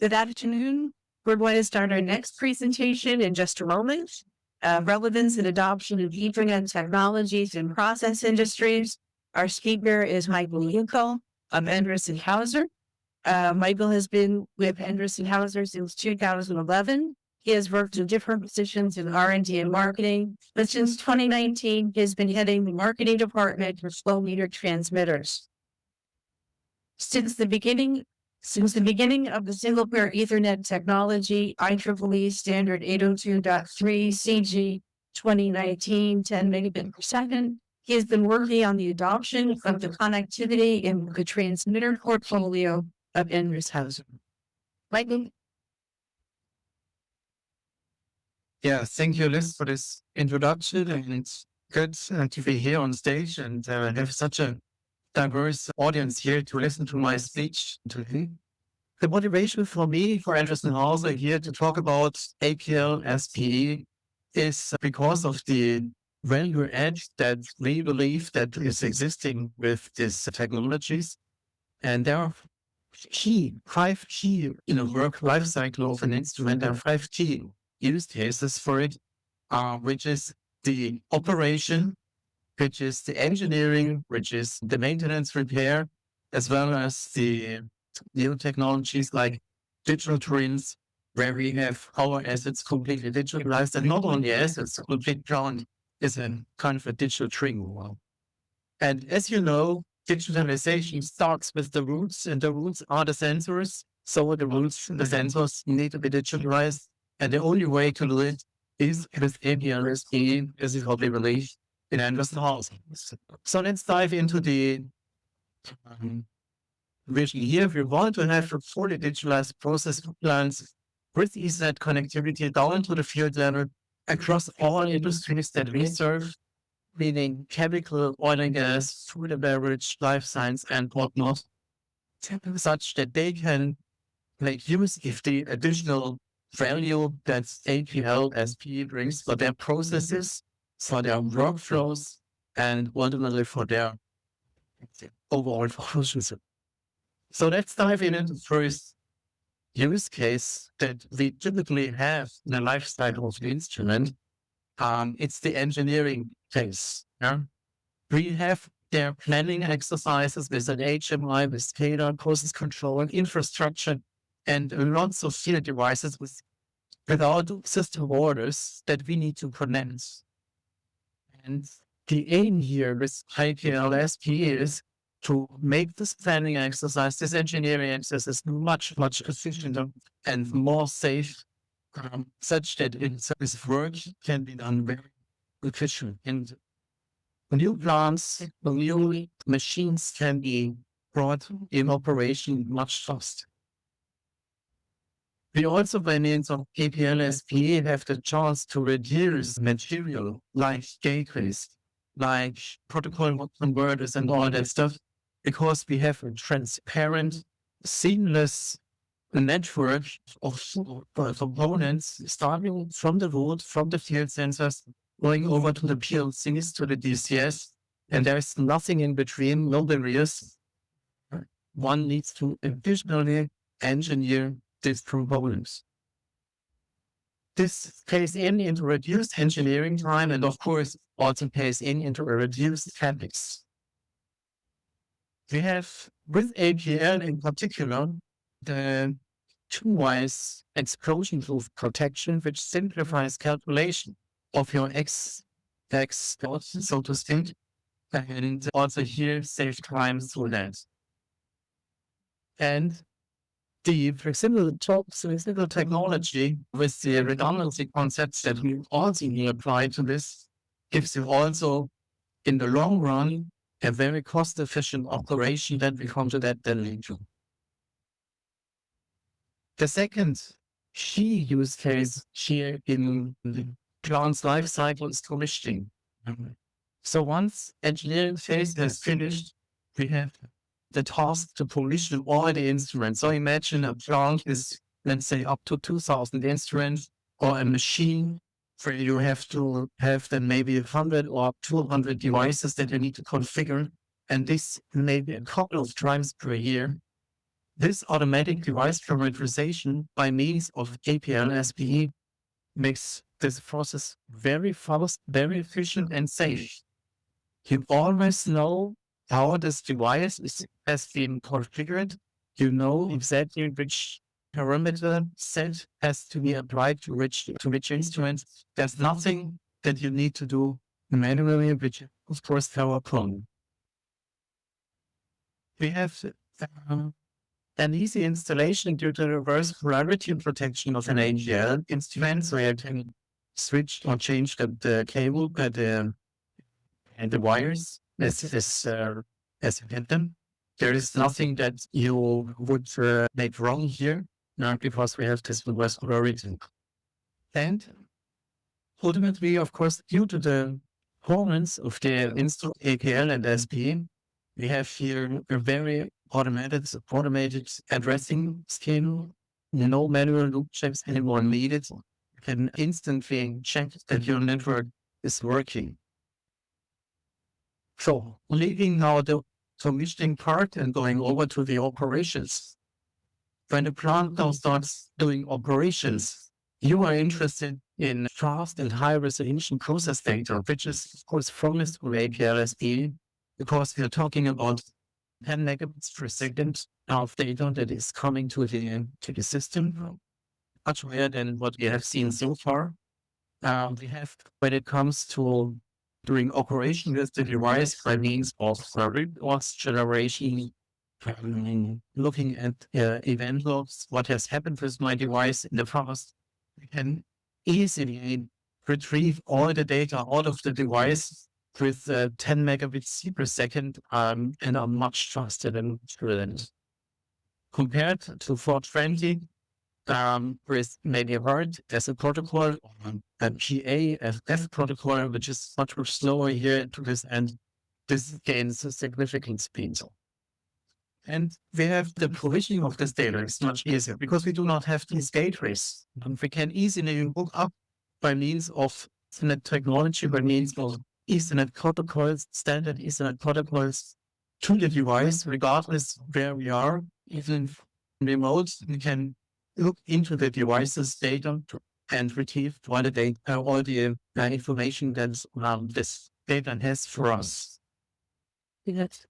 Good afternoon. We're going to start our next presentation in just a moment. Relevance and adoption of Ethernet technologies in process industries. Our speaker is Michael Bückel of Endress+Hauser. Michael has been with Endress+Hauser since 2011. He has worked in different positions in R&D and marketing, but since 2019, he has been heading the marketing department for slow meter transmitters. Since the beginning of the single pair Ethernet technology, IEEE standard 802.3 CG 2019 10 megabit per second, he has been working on the adoption of the connectivity in the transmitter portfolio of Endress+Hauser. Michael? Yeah, thank you, Liz, for this introduction. And it's good to be here on stage and have such a diverse audience here to listen to my speech today. The motivation for me, for Endress+Hauser here to talk about APL SPE is because of the value add that we believe that is existing with these technologies. And there are five key in a work life cycle of an instrument. There are 5 key use cases for it, which is the operation, which is the engineering, which is the maintenance repair, as well as the new technologies like digital twins, where we have our assets completely digitalized, and not only assets, the complete plant is a kind of a digital twin. And as you know, digitalization starts with the roots, and the roots are the sensors. So the sensors need to be digitalized. And the only way to do it is with APL SPE. This is what we believe in Endress+Hauser. So let's dive into the vision here. If we want to have a fully digitalized process plants with Ethernet connectivity down to the field level across all industries that we serve, meaning chemical, oil and gas, food and beverage, life science, and whatnot, such that they can make use of the additional value that APL SPE brings for their processes, for their workflows, and ultimately for their overall functions. So let's dive into the first use case that we typically have in the life cycle of the instrument. It's the engineering case. Yeah? We have their planning exercises with an HMI, with SCADA, process control, and infrastructure, and lots of field devices without system orders that we need to connect. And the aim here with APL SPE is to make this planning exercise, this engineering exercise, much, much efficient and more safe, such that this work can be done very efficient. And new plants, new machines can be brought in operation much faster. We also, by means of APL SPE, have the chance to reduce material like gateways, like protocol converters and all that stuff, because we have a transparent, seamless network of components starting from the root, from the field sensors, going over to the PLCs, to the DCS, and there's nothing in between, no barriers. One needs to additionally engineer these components. This pays into reduced engineering time and, of course, also pays into a reduced CapEx. We have, with APL in particular, the two-wise explosion-proof protection, which simplifies calculation of your X, so to speak, and also here save time through that. And the flexible technology with the redundancy concepts that we also apply to this gives you also, in the long run, a very cost-efficient operation that we come to that then later. The second key use case here in the plant's life cycle is commissioning. So once engineering phase has finished, we have the task to commission all the instruments. So imagine a plant is, let's say, up to 2,000 instruments, or a machine where you have to have then maybe 100 or 200 devices that you need to configure. And this maybe a couple of times per year. This automatic device parameterization by means of APL SPE makes this process very fast, very efficient, and safe. You always know how this device has been configured. You know exactly which parameter set has to be applied to which instrument. There's nothing that you need to do manually, which of course our problem. We have an easy installation due to reverse polarity protection of an APL instrument, so you can switch or change the cable and the wires as you get them. There is nothing that you would make wrong here, because we have this reverse polarity. And ultimately, of course, due to the performance of the installed APL and SPE, we have here a very automated addressing scheme. No manual loop checks anymore needed. You can instantly check that your network is working. So, leaving now the commissioning part and going over to the operations. When the plant now starts doing operations, you are interested in fast and high resolution process data, which is, of course, promised with APL-SPE, because we are talking about 10 megabits per second of data that is coming to the system, much higher than what we have seen so far. We have, when it comes to doing operation with the device by means of reports generation, looking at event logs, what has happened with my device in the past, we can easily retrieve all the data out of the device with 10 megabits per second and are much faster than current. Compared to 420, with maybe heard as a protocol, a PA protocol, which is much more slower here to this end, this gains a significant speed. And we have the provisioning of this data is much easier because we do not have these gateways. And we can easily hook up by means of Ethernet technology, by means of Ethernet protocols, standard Ethernet protocols to the device, regardless where we are, even remote, we can look into the device's data and retrieve all the data, all the information that this data has for us. Yes.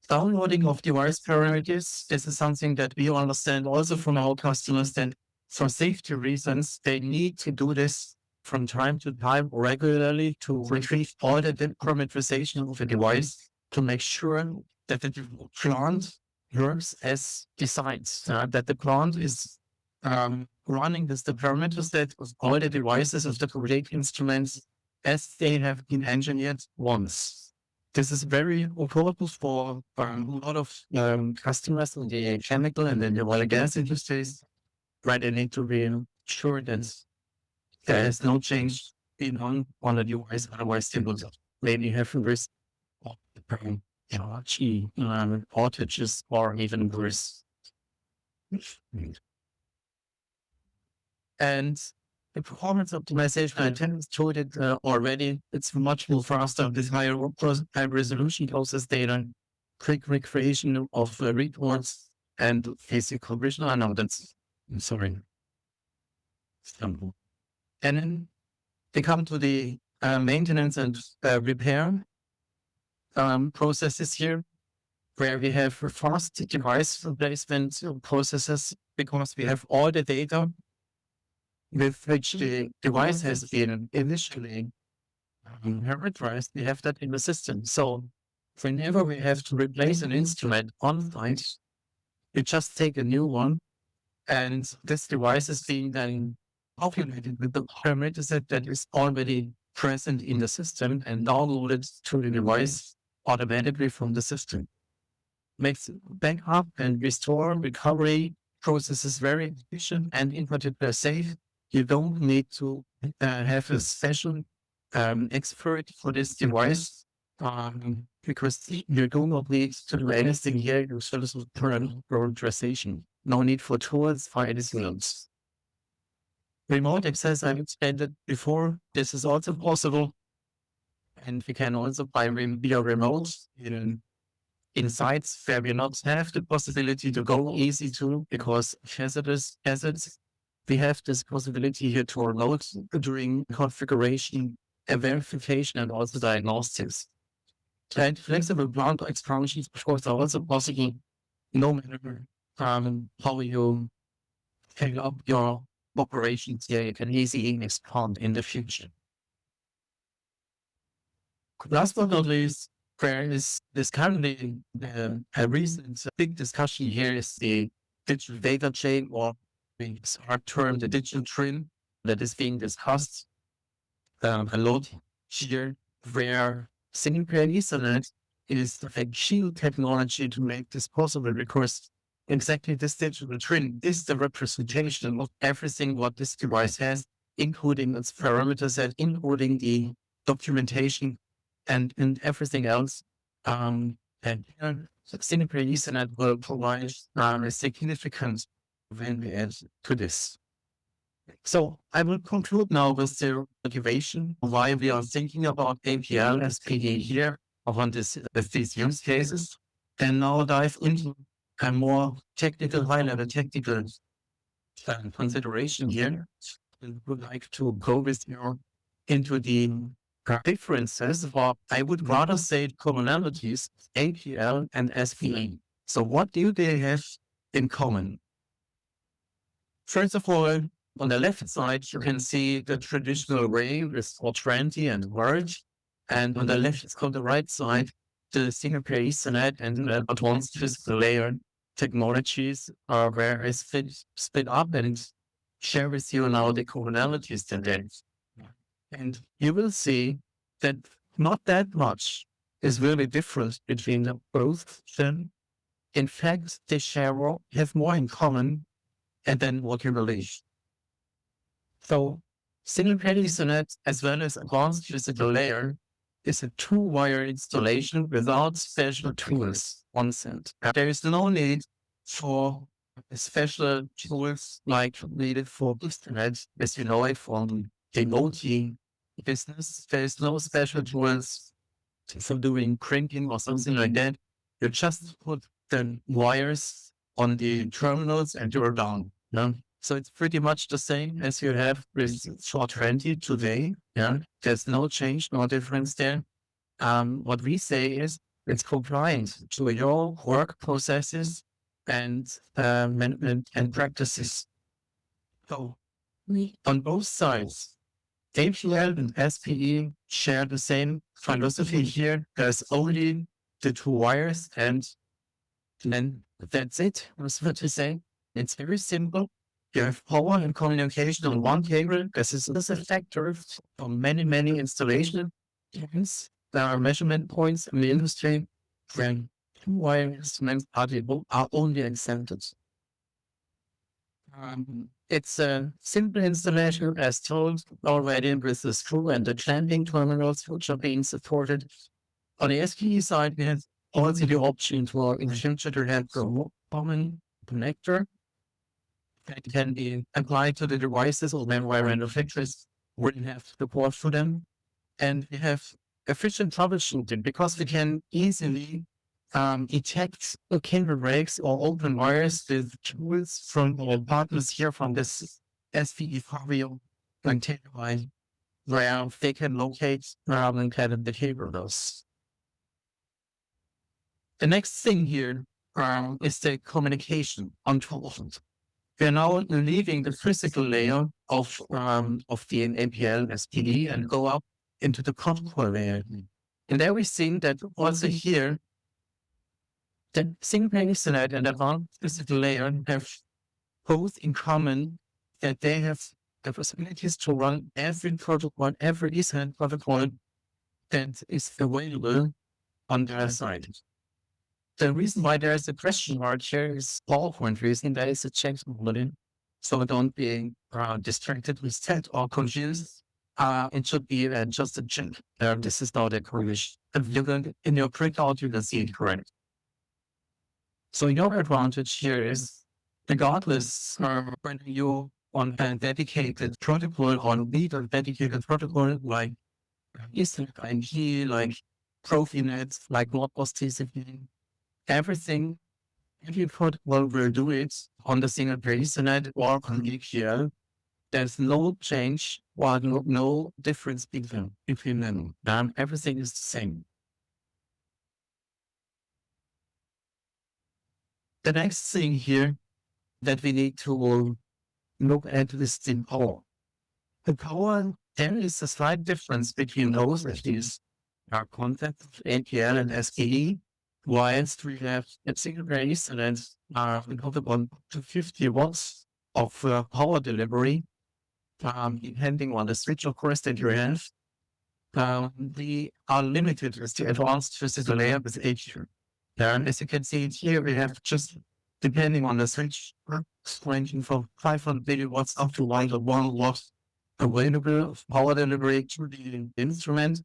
Downloading of device parameters, this is something that we understand also from our customers that for safety reasons, they need to do this from time to time regularly to retrieve all the parameterization of the device to make sure that the plant works as designed, that the plant is running with the parameter set of all the devices of the correct instruments as they have been engineered once. This is very important for a lot of customers in the chemical and in the oil and gas industries, where they need to be sure that there is no change being on the device, otherwise they will maybe have a risk of outages or even worse. And the performance optimization, I told it already, it's much more faster with high resolution process data, quick recreation of reports, and physical vision. I know that's, I'm sorry. And then they come to the maintenance and repair processes here, where we have fast device replacement processes because we have all the data with which the device has been initially characterized. We have that in the system. So whenever we have to replace an instrument on site, we just take a new one, and this device is being then populated with the parameter set that is already present in the system and downloaded to the device automatically from the system. Makes backup and restore recovery processes very efficient and in particular safe. You don't need to have a special expert for this device because you do not need to do anything here. You just parameterization. No need for tools for anything else. Remote access, I've explained it before. This is also possible. And we can also buy via remote. in sites where we not have the possibility to go easy to because hazardous assets, we have this possibility here to remote during configuration and verification and also diagnostics. And flexible plant expansions, of course, are also possible no matter how you scale up your operations here. You can easily expand in the future. Last but not least, there is this currently a recent big discussion here is the digital data chain, or we start term the digital twin, that is being discussed a lot here, where single pair Ethernet is a key technology to make this possible, because exactly this digital twin is the representation of everything what this device has, including its parameter set, including the documentation and everything else. And single pair Ethernet will provide a significant value to this. So I will conclude now with the motivation why we are thinking about APL SPE here on this with these use cases, and now dive into a more technical, high-level technical consideration here. I would like to go with you into the differences, or I would rather say commonalities, APL and SPE. So what do they have in common? First of all, on the left side, you can see the traditional way with 420 and Word. And on the left, on the right side, the single pair Ethernet and advanced physical layer technologies are where I split up and share with you now the commonalities today. And you will see that not that much is really different between both of them. In fact, they have more in common than what you believe. So single pair Ethernet as well as advanced physical layer is a two-wire installation without special tools on send. There is no need for special tools like needed for Ethernet, as you know it from the OT business. There is no special tools for doing cranking or something like that. You just put the wires on the terminals and you're done. Yeah? So it's pretty much the same as you have with 420 today. Yeah, there's no change, no difference there. What we say is it's compliant to your work processes and practices. So on both sides, APL and SPE share the same philosophy here. There's only the two wires, and then that's it. That's what to say. It's very simple. You have power and communication on one cable. This is a factor for many, many installation points. There are measurement points in the industry when two-wire instruments are only exempted. It's a simple installation as told already with the screw and the clamping terminals which are being supported. On the SPE side, we have also the option for in the future to have a common connector that can be applied to the devices or where manufacturers wouldn't have support for them. And we have efficient troubleshooting because we can easily detect cable breaks or open wires with tools from our partners here from this SPE Fabio and line where they can locate and kind of the cables. The next thing here is the communication on top of it. We are now leaving the physical layer of the APL SPE and go up into the protocol layer. And there we've seen that also here, the single pair Ethernet and advanced physical layer have both in common that they have the possibilities to run every protocol, every Ethernet protocol that is available on their side. The reason why there is a question mark here is PowerPoint reason. There is a checkbox, so don't be distracted with that or confused. It should be just a check. This is not a correlation. If you can, in your printout, you can see it correct. So your advantage here is, regardless when you on a dedicated protocol or need a dedicated protocol like Ethernet IP, like Profinet, like Modbus TCP, everything, every protocol will do it on the single pair Ethernet or on APL. There's no change or no difference between them. Everything is the same. The next thing here that we need to look at is the power. The power, there is a slight difference between those, which is our concepts of APL and SPE. Whilst we have a single pair Ethernet, we have about to 50 watts of power delivery, depending on the switch, of course, that you have. We are limited with the advanced physical layer with APL. And as you can see here, we have just, depending on the switch, ranging from 500 milliwatts up to 1 watt available of power delivery to the instrument.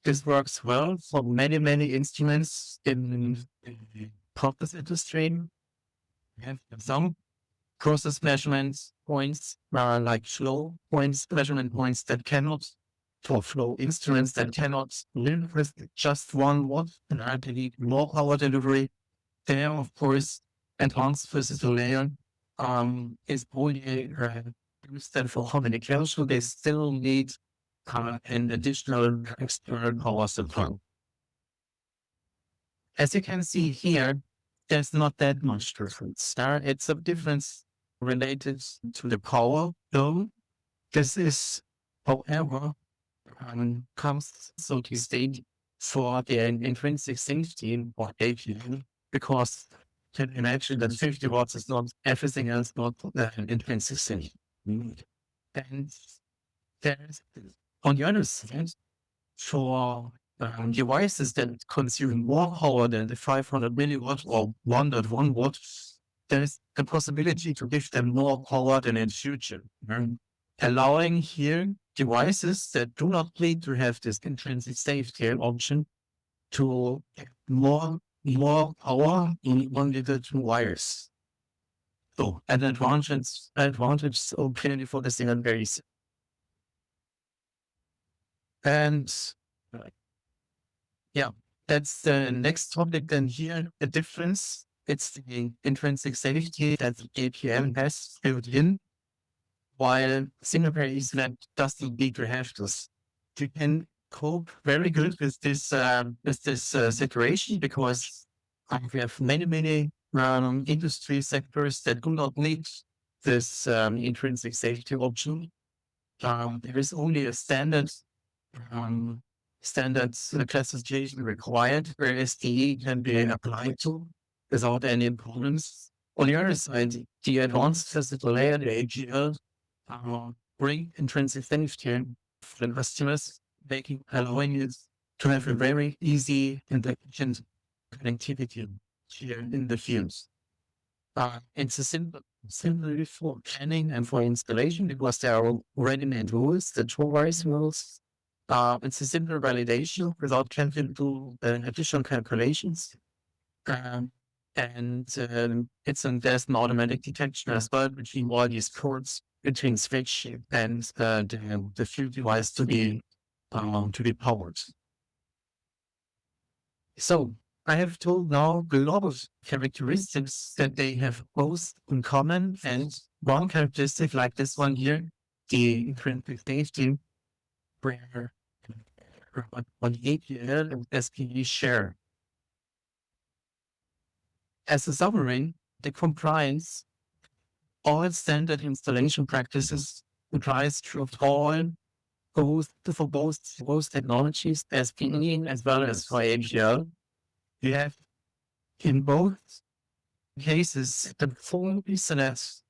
This works well for many, many instruments in the process industry. We have some process measurement points, like flow points, measurement points that cannot, for flow instruments that cannot live with just 1 watt and they need more power delivery. There, of course, advanced physical layer is only used for communication, so they still need an additional external power supply. As you can see here, there's not that much difference. It's a difference related to the power, though. This is, however, comes, so to state, for the intrinsic safety of APL, because you can imagine that 50 watts is not everything else, not an intrinsic safety. And there's, on the other side, for devices that consume more power than the 500 milliwatt or 1.1 watt, there's the possibility to give them more power than in future, allowing here devices that do not need to have this intrinsic safety option to get more power in only the 2 wires. So an advantage so clearly for the single base. And yeah, that's the next topic. Then here, the difference, it's the intrinsic safety that the APM has built in, while single pair Ethernet doesn't need to have this. You can cope very good with this situation, because we have many industry sectors that do not need this intrinsic safety option. There is only a standard classification required, where SPE can be applied to without any problems. On the other side, the advanced physical layer, the APL, bring intrinsic safety for the customers, allowing it to have a very easy and efficient connectivity here in the fields. It's a simple for planning and for installation, because there are ready-made rules, the 2 wires rules. It's a simple validation without having to do additional calculations. And there's an automatic detection as well between all these ports, between switch and the field device to be powered. So I have told now a lot of characteristics that they have both in common, and one characteristic like this one here, the intrinsic safety, where on APL and SPE share. As a summary, the compliance all standard installation practices applies to all for both technologies, SPE as well as for APL. We have in both cases the full Ethernet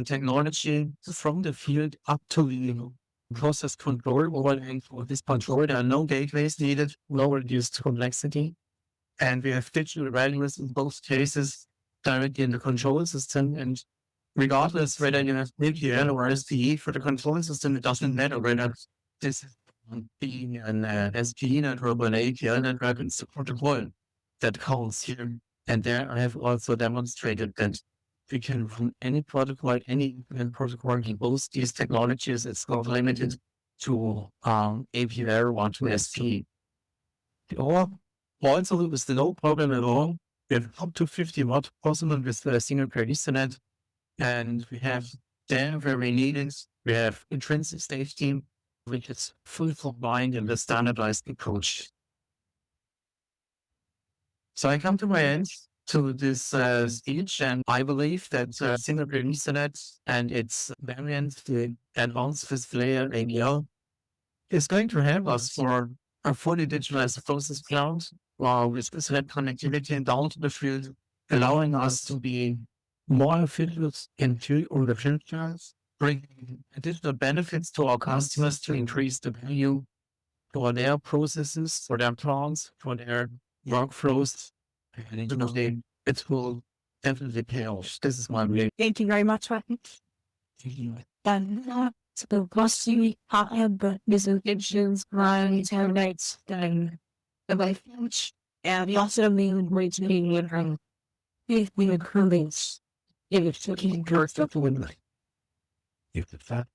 technology from the field up to the process control. Overlaying for this control, there are no gateways needed, no reduced complexity. And we have digital values in both cases directly in the control system. And regardless whether you have APL or SPE, for the control system, it doesn't matter whether this is being an SPE network or an APL network. It's the protocol that counts here. And there I have also demonstrated that we can run any protocol, any protocol in both these technologies. It's not limited to APL or to SPE. Or Also, with no problem at all. We have up to 50 watt possible with a single pair Ethernet, and we have there where we need it. We have intrinsic safety, which is fully combined in the standardized approach. So I come to my end to this speech, and I believe that single pair Ethernet and its variant, the advanced fifth layer APL, is going to help us for a fully digitalized process cloud with Ethernet connectivity down to the field, allowing us to be more efficient in the future, bringing additional benefits to our customers to increase the value for their processes, for their plants, for their workflows. And ultimately, it will definitely pay off. This is my belief. Thank you very much, Michael. Thank you. And so, possibly, I have the presentations, my terminates, then the life coach, and we also mean great to be with her. If we encourage, if it's looking towards the women. If the fact